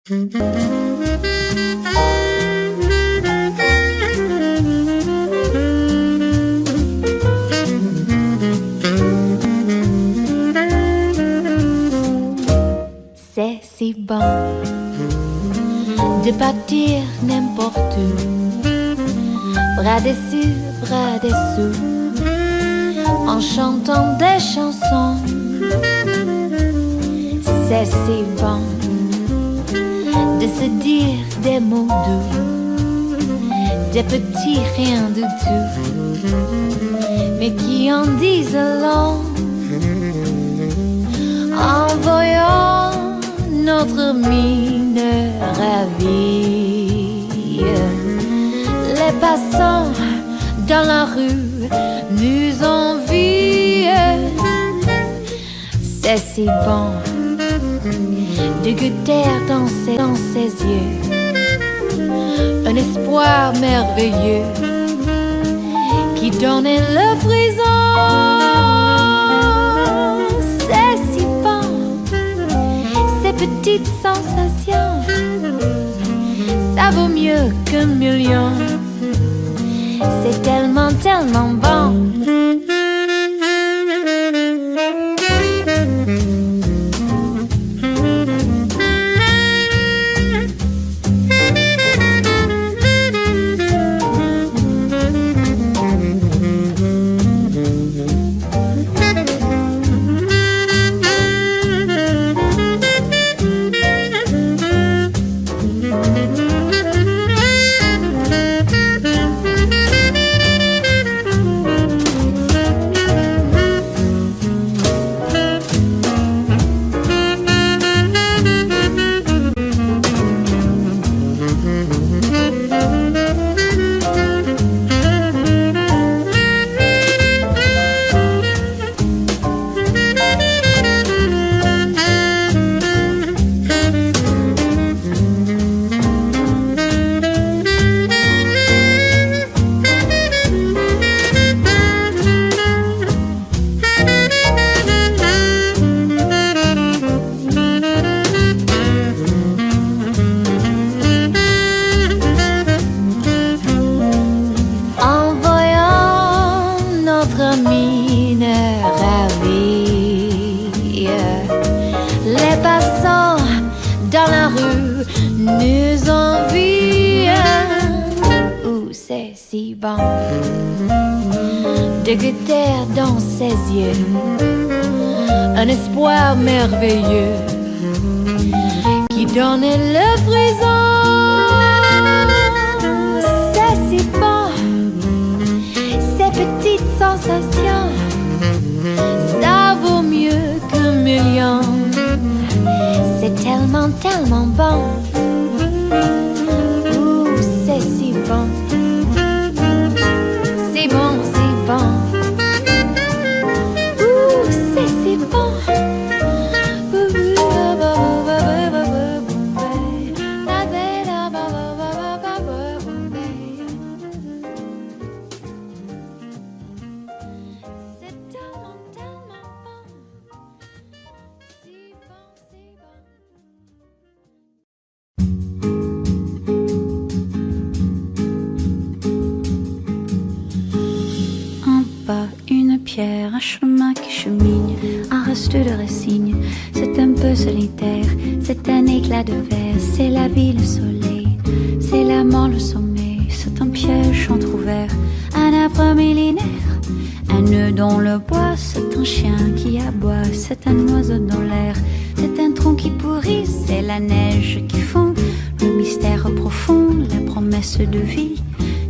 C'est si bon de partir n'importe où, bras dessus, bras dessous, en chantant des chansons. C'est si bon de se dire des mots doux, des petits riens du tout, mais qui en disent long. En voyant notre mine ravie, les passants dans la rue nous envient. C'est si bon de goûter dans ses yeux un espoir merveilleux qui donne le frisson. C'est si bon, ces petites sensations, ça vaut mieux qu'un million. C'est tellement, tellement bon. Les passants dans la rue nous envient. C'est si bon de goûter dans ses yeux un espoir merveilleux qui donne le frisson. C'est si bon, ces petites sensations, ça vaut mieux qu'un million. C'est tellement, tellement bon. C'est si bon. C'est bon, c'est bon. C'est si bon. Un chemin qui chemine, un reste de résigne. C'est un peu solitaire, c'est un éclat de verre. C'est la vie, le soleil, c'est la mort, le sommeil. C'est un piège entrouvert, un arbre millénaire, un nœud dans le bois. C'est un chien qui aboie, c'est un oiseau dans l'air. C'est un tronc qui pourrit, c'est la neige qui fond. Le mystère profond, la promesse de vie.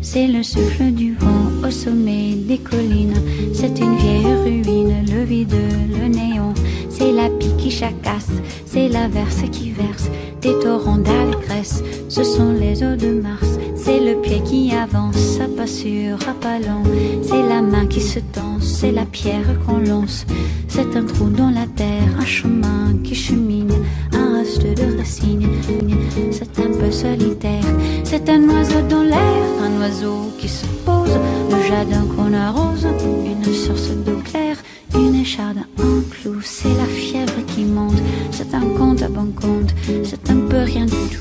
C'est le souffle du vent au sommet des collines. C'est une vieille ruine, le vide, le néon. C'est la pie qui jacasse, c'est l'averse qui verse des torrents d'allégresse. Ce sont les eaux de Mars. C'est le pied qui avance, à pas sûr, à pas long. C'est la main qui se tend, c'est la pierre qu'on lance. C'est un trou dans la terre, un chemin qui chemine, un reste de racines. C'est un peu solitaire, c'est un oiseau dans l'air, un oiseau qui se pose, le jardin qu'on arrose, une source d'eau claire, une écharde, un clou. C'est la fièvre qui monte, c'est un compte à bon compte, c'est un peu rien du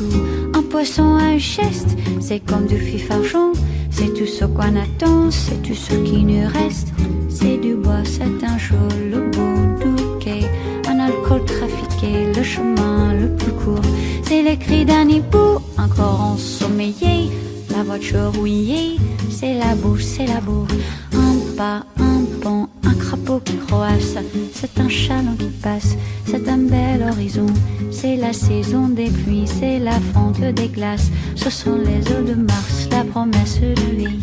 poisson a un geste, c'est comme du fifarchon. C'est tout ce qu'on attend, c'est tout ce qui nous reste. C'est du bois, c'est un chaud, le beau du quai. Un alcool trafiqué, le chemin le plus court. C'est les cris d'un hibou, encore ensommeillé. La voiture rouillée, c'est la bouche, c'est la bourre. Un pas, un pont, un crapaud qui croasse. C'est un chaland qui passe, c'est un bel horizon. C'est la saison des pluies, c'est la fonte des glaces. Ce sont les eaux de Mars, la promesse de vie.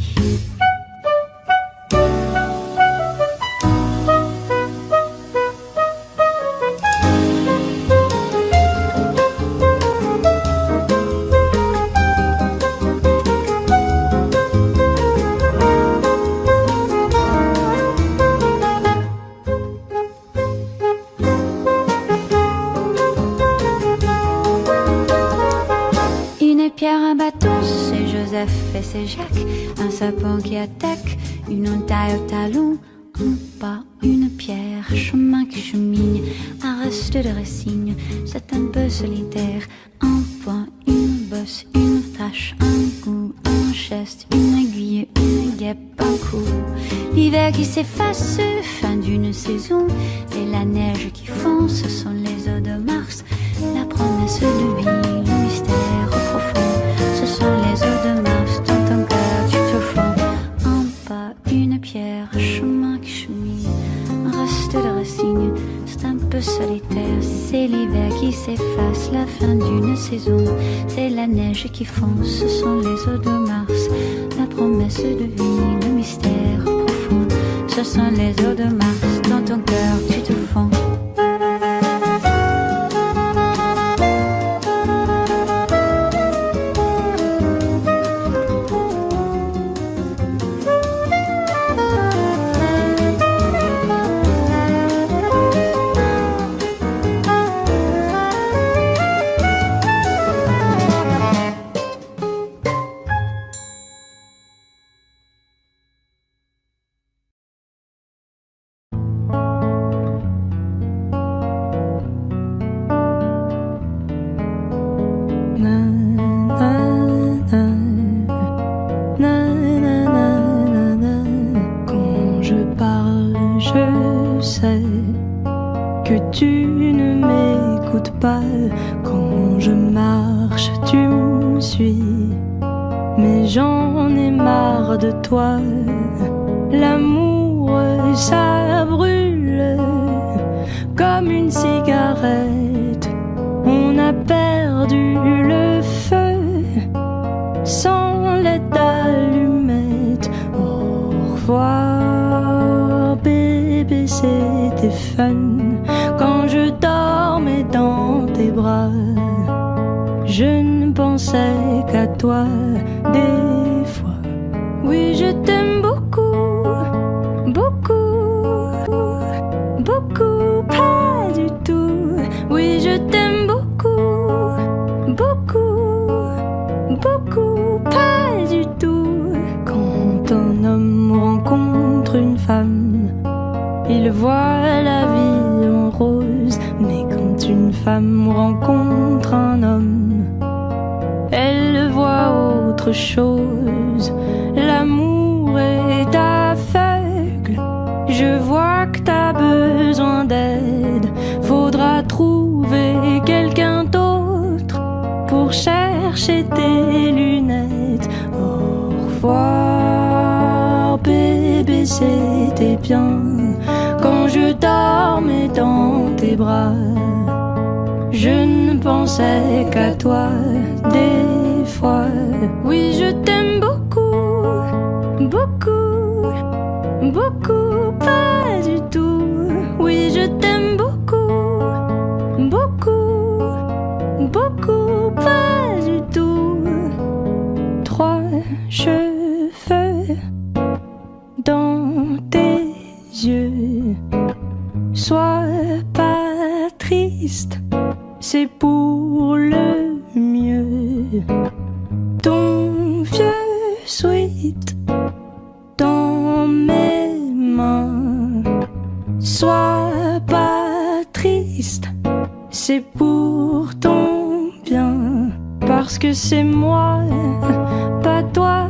Et c'est Jacques, un sapin qui attaque, une entaille au talon, un pas, une pierre, un chemin qui chemine, un reste de racine, c'est un peu solitaire, un point, une bosse, une tache, un goût, un geste, une aiguille, une guêpe, un coup. L'hiver qui s'efface, fin d'une saison, c'est la neige qui fond, ce sont les eaux de Mars, la promesse de vie, le mystère au profond, ce sont les eaux de Mars. Un chemin qui chemine, un reste de racine, c'est un peu solitaire, c'est l'hiver qui s'efface, la fin d'une saison, c'est la neige qui fond, ce sont les eaux de Mars, la promesse de vie, le mystère profond, ce sont les eaux de Mars, dans ton cœur tu te fonds. L'amour, ça brûle comme une cigarette. On a perdu le feu sans l'aide d'allumette. Au revoir bébé, c'était fun quand je dormais dans tes bras. Je ne pensais qu'à toi des fois. Oui, je t'aime beaucoup, beaucoup, beaucoup, pas du tout. Oui, je t'aime beaucoup, beaucoup, beaucoup, pas du tout. Quand un homme rencontre une femme, il voit la vie en rose. Mais quand une femme rencontre un homme, elle voit autre chose. L'amour est aveugle. Je vois que t'as besoin d'aide. Faudra trouver quelqu'un d'autre pour chercher tes lunettes. Au revoir bébé, c'était bien quand je dormais dans tes bras. Je ne pensais qu'à toi des fois. Oui, je t'aime beaucoup, beaucoup, beaucoup, pas du tout. Oui, je t'aime beaucoup, beaucoup, beaucoup, pas du tout. 3 cheveux dans tes yeux. Sois pas triste, c'est pour le mieux. Ton vieux sweat dans mes mains. Sois pas triste, c'est pour ton bien. Par parce que c'est moi, pas toi.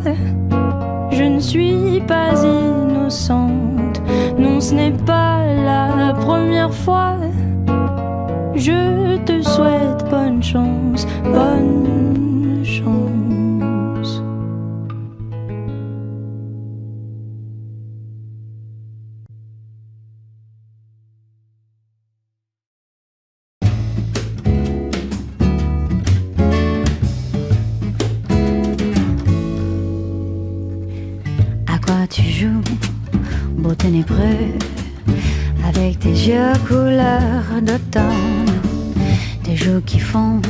Je ne suis pas innocente, non ce n'est pas la première fois. Je te souhaite bonne chance, bonne chance. À quoi tu joues, beau ténébreux, avec tes yeux couleur d'automne, tes joues qui fondent,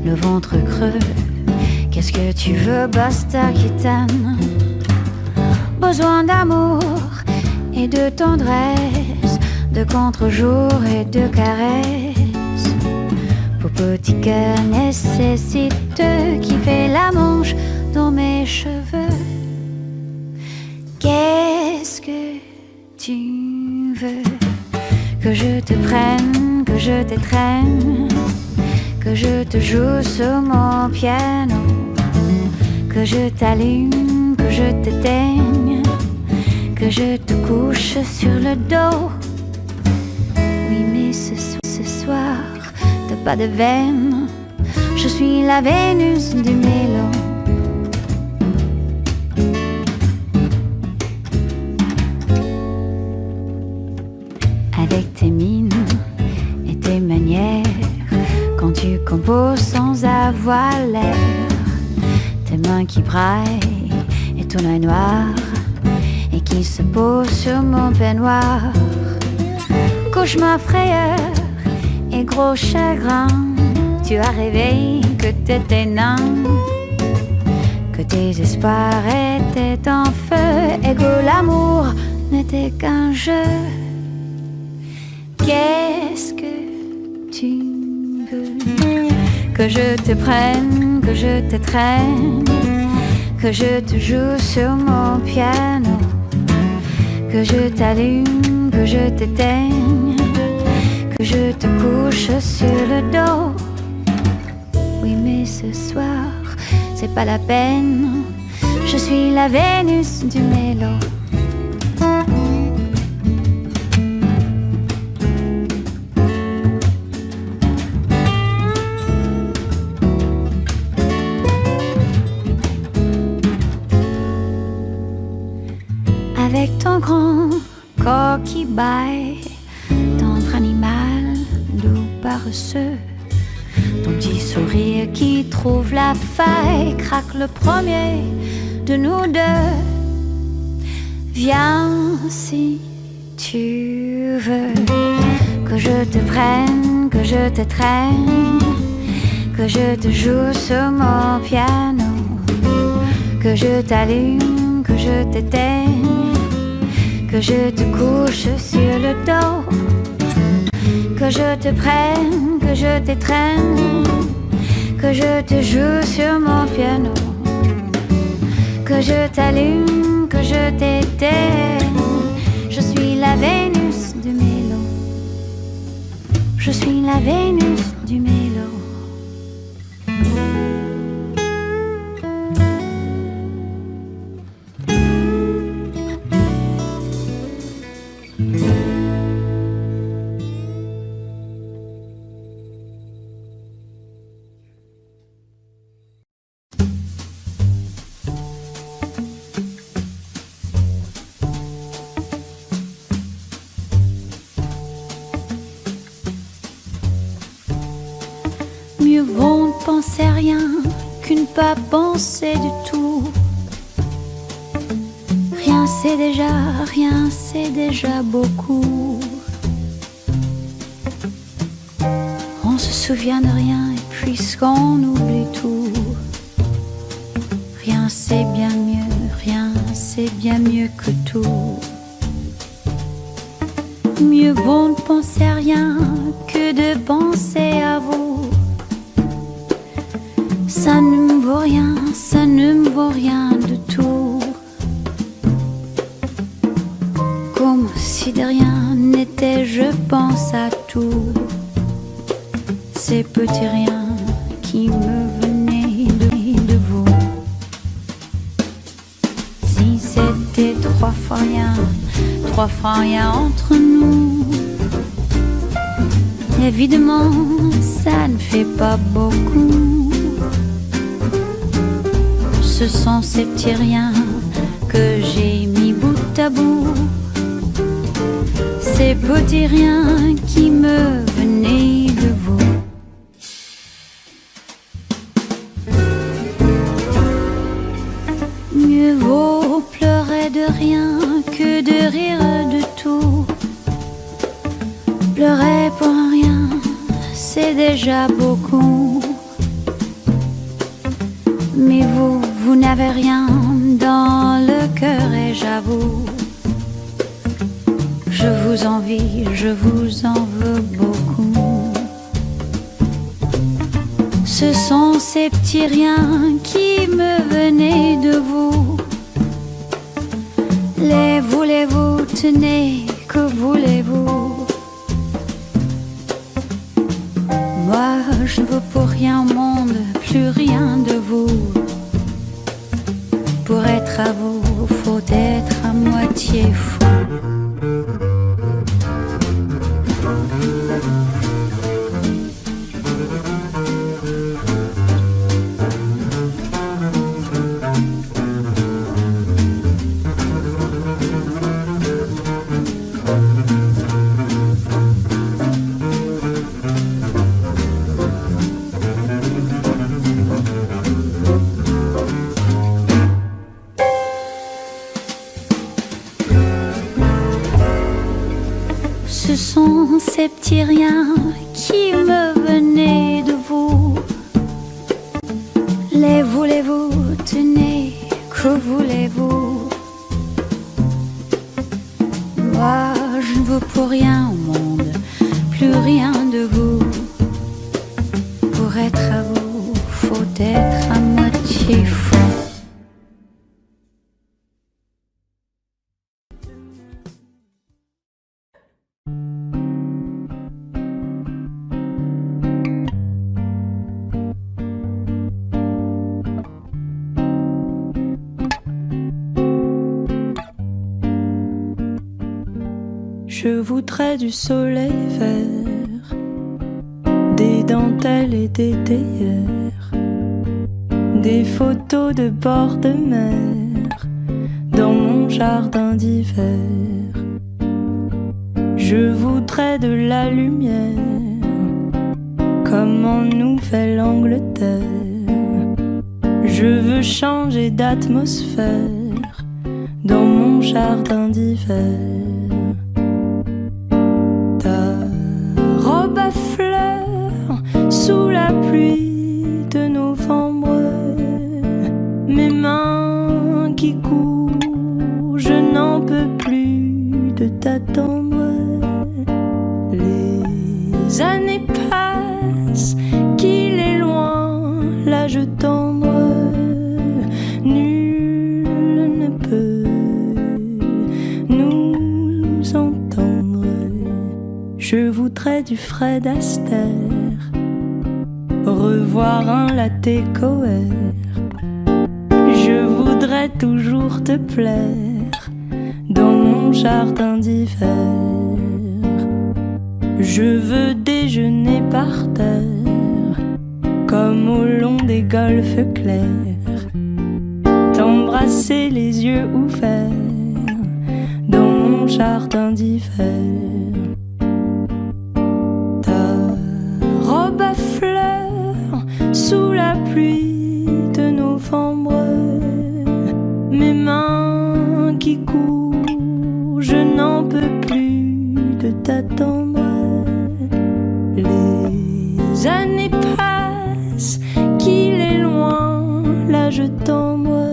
le ventre creux. Qu'est-ce que tu veux, bastard qui t'aime? Besoin d'amour et de tendresse, de contre-jour et de caresses. Pour petit cœur nécessite qui fait la manche dans mes cheveux. Qu'est-ce que tu veux? Que je te prenne, que je t'étreigne, que je te joue sur mon piano, que je t'allume, que je t'éteigne, que je te couche sur le dos. Oui, mais ce soir, t'as pas de veine, je suis la Vénus du mélo. Avec tes mines et tes manières, quand tu composes sans avoir l'air, tes mains qui braillent et ton œil noir, et qui se pose sur mon peignoir. Cauchemar, frayeur et gros chagrin, tu as rêvé que t'étais nain, que tes espoirs étaient en feu, et que l'amour n'était qu'un jeu. Qu'est-ce que tu veux? Que je te prenne, que je t'étreigne, que je te joue sur mon piano, que je t'allume, que je t'éteigne, que je te couche sur le dos. Oui, mais ce soir, c'est pas la peine, je suis la Vénus du mélo. Avec ton grand corps qui baille, tendre animal, doux paresseux, ton petit sourire qui trouve la faille, craque le premier de nous deux. Viens si tu veux, que je te prenne, que je t'étreigne, que je te joue sur mon piano, que je t'allume, que je t'éteigne, que je te couche sur le dos, que je te prenne, que je t'étreigne, que je te joue sur mon piano, que je t'allume, que je t'éteigne. Je suis la Vénus du mélo. Je suis la Vénus du mélo. Mieux vaut ne penser à rien qu'une pas penser du tout. Rien c'est déjà beaucoup. On se souvient de rien et puisqu'on oublie tout, rien c'est bien mieux que tout. Mieux vaut ne penser à rien que de penser à vous. Ça ne me vaut rien de tout. Comme si de rien n'était, je pense à tout. Ces petits riens qui me venaient c'était 3 fois rien entre nous. Évidemment, ça ne fait pas beaucoup. Ce sont ces petits riens que j'ai mis bout à bout. Ces petits riens qui me venaient de vous. Mieux vaut pleurer de rien que de rire de tout. Pleurer pour rien, c'est déjà beaucoup. Mais vous n'avez rien dans le cœur et j'avoue, je vous envie, je vous en veux beaucoup. Ce sont ces petits riens qui me venaient de vous. Les voulez-vous, tenez, que voulez-vous? Moi, je ne veux pour rien au monde, plus rien de vous. Pour être à vous, faut être à moitié fou. Ce sont ces petits riens qui me venaient de vous. Les voulez-vous, tenez, que voulez-vous? Moi, je ne veux pour rien au monde, plus rien de vous. Pour être à vous, faut être à moitié fou. Je voudrais du soleil vert, des dentelles et des théières, des photos de bord de mer dans mon jardin d'hiver. Je voudrais de la lumière comme en Nouvelle-Angleterre. Je veux changer d'atmosphère dans mon jardin d'hiver. Robe à fleurs sous la pluie de novembre, mes mains qui courent, je n'en peux plus de t'attendre. Les années passent, qu'il est loin l'âge tendre, nul ne peut nous entendre. Je voudrais du Fred Astaire, revoir un latte coère. Je voudrais toujours te plaire dans mon jardin d'hiver. Je veux déjeuner par terre comme au long des golfes clairs, t'embrasser les yeux ouverts dans mon jardin d'hiver. Robe à fleurs sous la pluie de novembre, mes mains qui courent, je n'en peux plus de t'attendre. Les années passent, qu'il est loin l'âge tendre,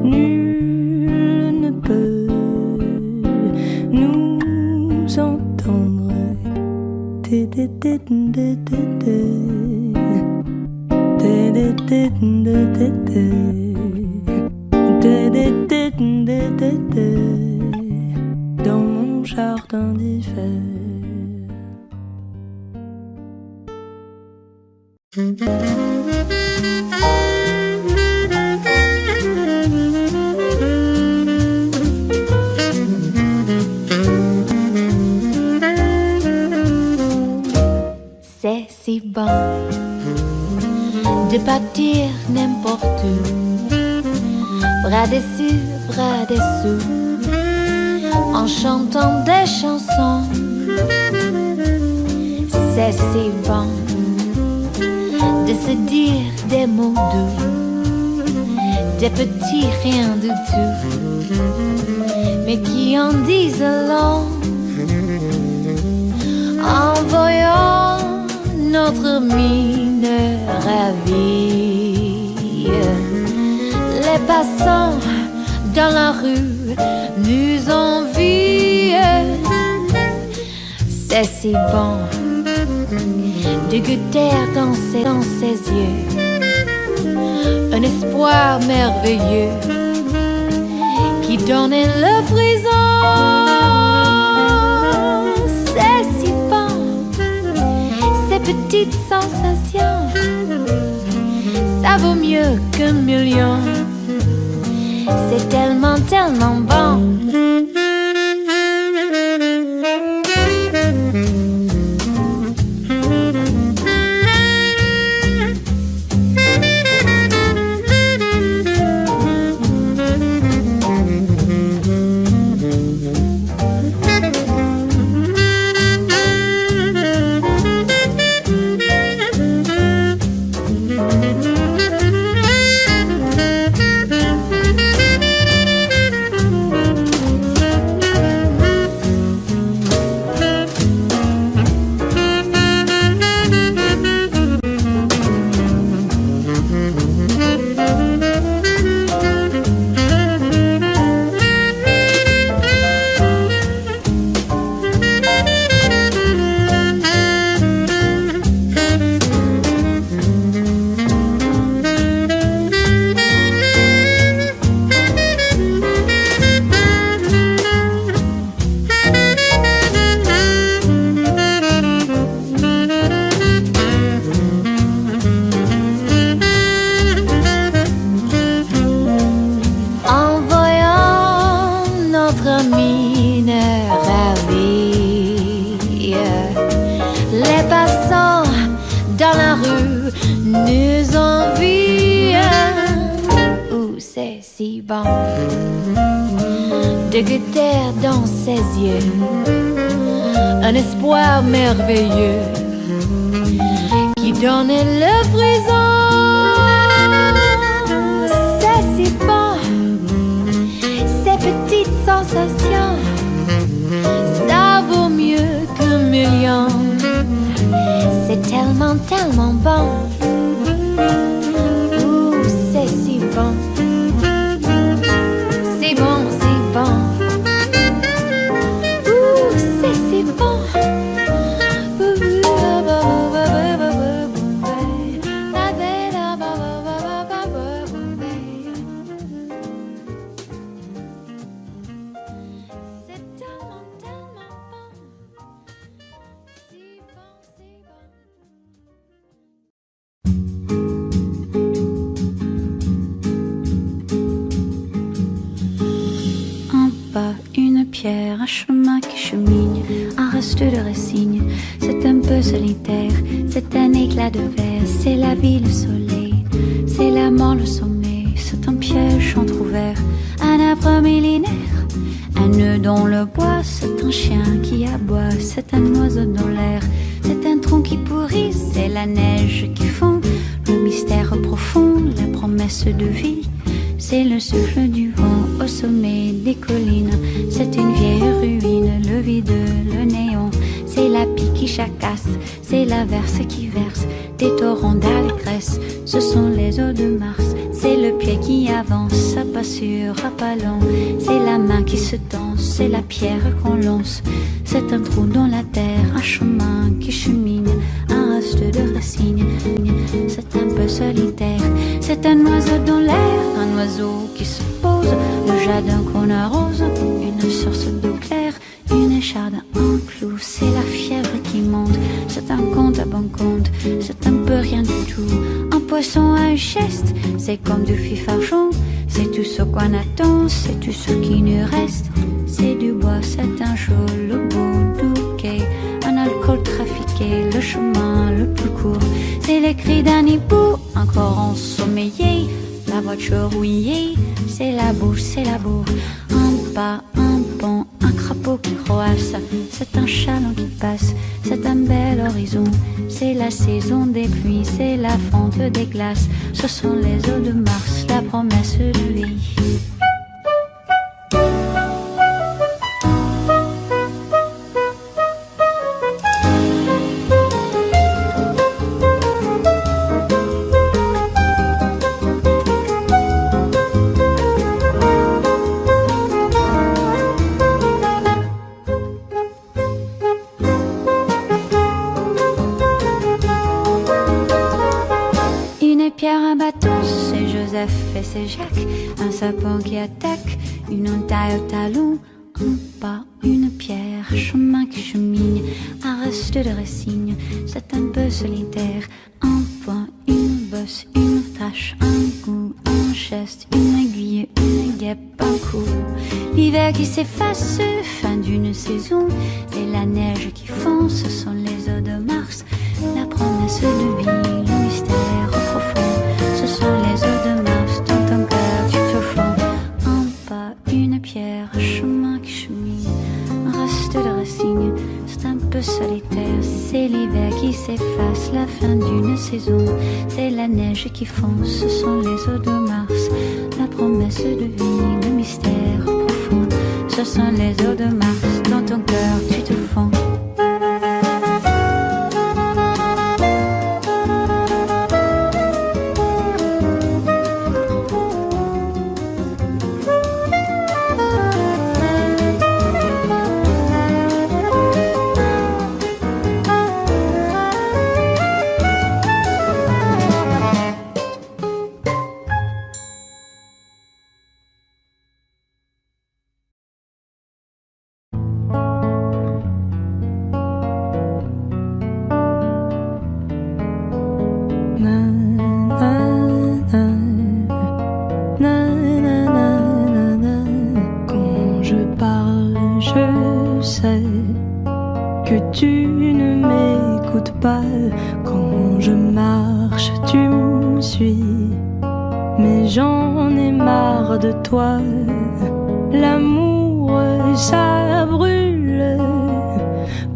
nul ne peut nous entendre. Dans mon jardin d'hiver. de partir n'importe où, bras dessus, bras dessous, en chantant des chansons. C'est si bon de se dire des mots doux, des petits riens du tout, mais qui en disent long. En voyant notre mine ravie, les passants dans la rue nous envient. C'est si bon de goûter dans ses yeux un espoir merveilleux qui donnait le frisson. C'est si bon, ces petites sensations, ça vaut mieux qu'un million. C'est tellement, tellement bon. De goûter dans ses yeux un espoir merveilleux qui donnait le frisson. C'est si bon, ces petites sensations, ça vaut mieux qu'un million. C'est tellement, tellement bon. C'est si bon. C'est bon, c'est bon. C'est si bon. C'est tellement, tellement bon. Si bon, si une pierre, un chemin qui chemine, un reste de résigne. C'est un peu solitaire, c'est un éclat de verre, c'est la vie, le soleil, c'est la mort, le sommeil. C'est un piège entrouvert, un arbre millénaire, un nœud dans le bois, c'est un chien qui aboie, c'est un oiseau dans l'air, c'est un tronc qui pourrit, c'est la neige qui fond, le mystère profond, la promesse de vie. C'est le souffle du vent au sommet des collines. C'est une vieille ruine, le vide, le néant. C'est la pie qui jacasse, c'est l'averse qui verse des torrents d'allégresse. Ce sont les eaux de Mars. C'est le pied qui avance, à pas sûr, à pas lent. C'est la main qui se tend, c'est la pierre qu'on lance. C'est un trou dans la terre, un chemin qui chemine, un reste de racines. C'est un peu solitaire, c'est un oiseau dans l'air, un oiseau qui se pose, le jardin qu'on arrose, une source d'eau claire, une écharde, un clou. C'est la fièvre qui monte, c'est un compte à bon compte, c'est un peu rien du tout. Un poisson à un geste, c'est comme du fifarchon. C'est tout ce qu'on attend, c'est tout ce qui nous reste. C'est du bois, c'est un jour, le beau bouquet, un alcool trafiqué, le chemin le plus court. C'est les cris d'un hibou, un encore ensommeillé, la voiture rouillée, c'est la boue, c'est la boue. Un pas, un pont, un crapaud qui croasse, c'est un chaland qui passe, c'est un bel horizon. C'est la saison des pluies, c'est la fonte des glaces, ce sont les eaux de Mars, la promesse de lui. Et c'est Jacques, un sapin qui attaque, une entaille au talon, un pas, une pierre, chemin qui chemine, un reste de racine, c'est un peu solitaire, un point, une bosse, une tache, un goût, un geste, une aiguille, une guêpe, un coup. L'hiver qui s'efface, fin d'une saison, c'est la neige qui fond, ce sont les eaux de Mars, la promesse de vie, le mystère profond, ce sont les eaux de Mars. Chemin qui chemine, un reste de racine, c'est un peu solitaire, c'est l'hiver qui s'efface, la fin d'une saison, c'est la neige qui fond, ce sont les eaux de Mars, la promesse de vie, le mystère profond, ce sont les eaux de Mars, dans ton cœur tu te fonds. Quand je marche, tu me suis, mais j'en ai marre de toi. L'amour, ça brûle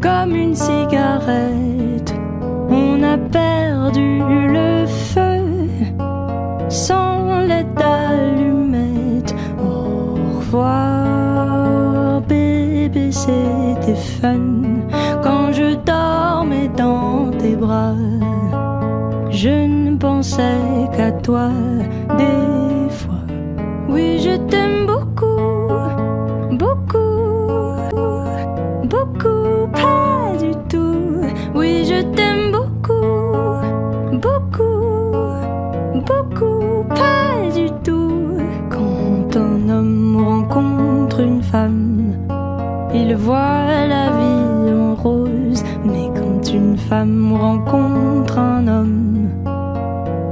comme une cigarette. On a perdu le feu sans l'aide d'allumette. Au revoir, bébé, c'était fun quand je dormais dans tes bras. Je ne pensais qu'à toi des fois. Oui, je t'aime beaucoup, beaucoup, beaucoup, pas du tout. Oui, je t'aime beaucoup, beaucoup, beaucoup, pas du tout. Quand un homme rencontre une femme, il voit la vie en rose. Mais quand une femme rencontre un homme,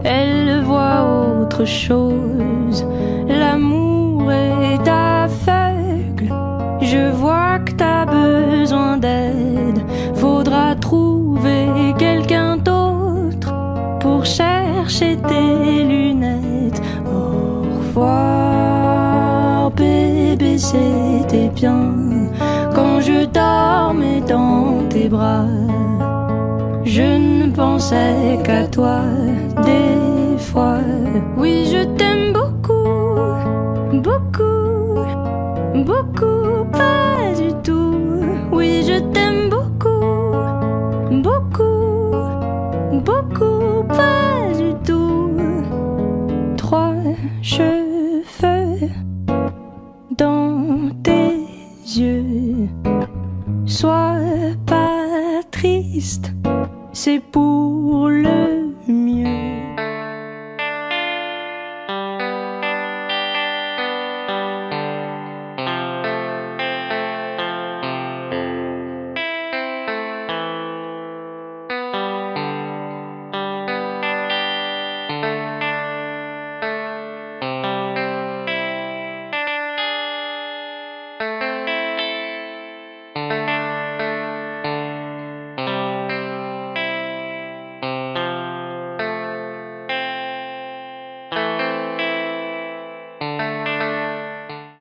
elle voit autre chose. L'amour est aveugle. Je vois que t'as besoin d'aide. Faudra trouver quelqu'un d'autre pour chercher tes lunettes. Au revoir, bébé, c'était bien quand je dormais dans tes bras. Je ne pensais qu'à toi des fois. Oui, je t'aime beaucoup, beaucoup, beaucoup, pas du tout. Oui, je t'aime beaucoup, beaucoup, beaucoup, pas du tout. 3 cheveux